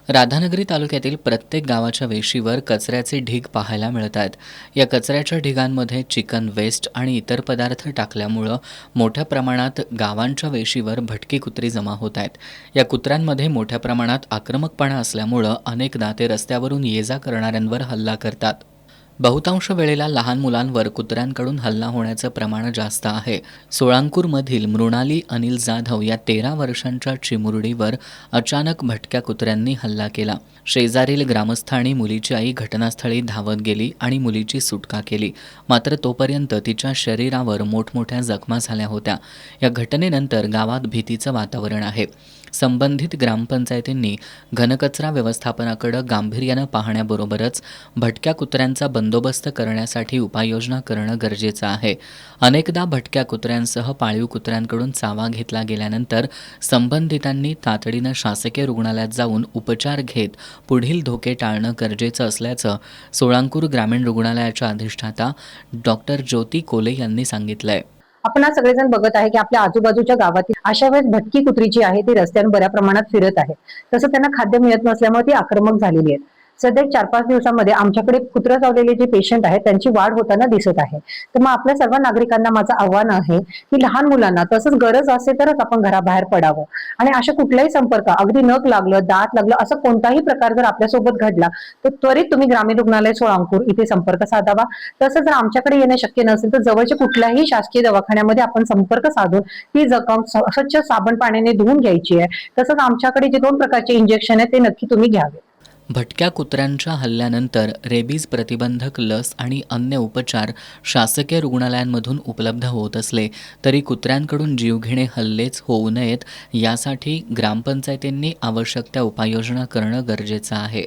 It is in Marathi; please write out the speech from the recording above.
राधानगरी तालुक्यातील प्रत्येक गावाच्या वेशीवर कचऱ्याचे ढीग पाहायला मिळतात. या कचऱ्याच्या ढिगांमध्ये चिकन वेस्ट आणि इतर पदार्थ टाकल्यामुळं मोठ्या प्रमाणात गावांच्या वेशीवर भटकी कुत्री जमा होत आहेत. या कुत्र्यांमध्ये मोठ्या प्रमाणात आक्रमकपणा असल्यामुळं अनेकदा ते रस्त्यावरून ये-जा करणाऱ्यांवर हल्ला करतात. बहुतांश वेळेला लहान मुलांवर कुत्र्यांकडून हल्ला होण्याचं प्रमाण जास्त आहे. सोळांकूरमधील मृणाली अनिल जाधव या 13 वर्षांच्या चिमुरडीवर अचानक भटक्या कुत्र्यांनी हल्ला केला. शेजारील ग्रामस्थांनी मुलीची आई घटनास्थळी धावत गेली आणि मुलीची सुटका केली. मात्र तोपर्यंत तिच्या शरीरावर मोठमोठ्या जखमा झाल्या होत्या. या घटनेनंतर गावात भीतीचं वातावरण आहे. संबंधित ग्रामपंचायतींनी घनकचरा व्यवस्थापनाकडे गांभीर्यानं पाहण्याबरोबरच भटक्या कुत्र्यांचा बंदोबस्त करण्यासाठी उपाययोजना करणं गरजेचं आहे. अनेकदा भटक्या कुत्र्यांसह पाळीव कुत्र्यांकडून चावा घेतला गेल्यानंतर संबंधितांनी तातडीनं शासकीय रुग्णालयात जाऊन उपचार घेत पुढील धोके टाळणं गरजेचं असल्याचं सोळांकूर ग्रामीण रुग्णालयाच्या अधिष्ठाता डॉक्टर ज्योती कोले यांनी सांगितलंय. आपण आज सगळेजण बघत आहे की आपल्या आजूबाजूच्या गावातील अशा वेळेस भटकी कुत्री जी आहे ती रस्त्यावर बऱ्या प्रमाणात फिरत आहे. तसं त्यांना खाद्य मिळत नसल्यामुळे ती आक्रमक झालेली आहेत. सध्या 4-5 दिवसांमध्ये आमच्याकडे कुत्रा चावलेले जे पेशंट आहेत त्यांची वाढ होताना दिसत आहे. तर मग आपल्या सर्व नागरिकांना माझं आव्हान आहे की लहान मुलांना तसंच गरज असेल तरच आपण घराबाहेर पडावं आणि अशा कुठलाही संपर्क अगदी नख लागलं, दात लागलं असं कोणताही प्रकार जर आपल्यासोबत घडला तर त्वरित तुम्ही ग्रामीण रुग्णालय सोळांकूर इथे संपर्क साधावा. तसंच जर आमच्याकडे येणं शक्य नसेल तर जवळच्या कुठल्याही शासकीय दवाखान्यामध्ये आपण संपर्क साधून ती जखम स्वच्छ साबण पाण्याने धुवून घ्यायची आहे. तसंच आमच्याकडे जे 2 प्रकारचे इंजेक्शन आहेत ते नक्की तुम्ही घ्यावे. भटक्या कुत्र्यांच्या हल्ल्यानंतर रेबीज प्रतिबंधक लस आणि अन्य उपचार शासकीय रुग्णालयांमधून उपलब्ध होत असले तरी कुत्र्यांकडून जीवघेणे हल्लेच होऊ नयेत यासाठी ग्रामपंचायतींनी आवश्यक त्या उपाययोजना करणं गरजेचं आहे.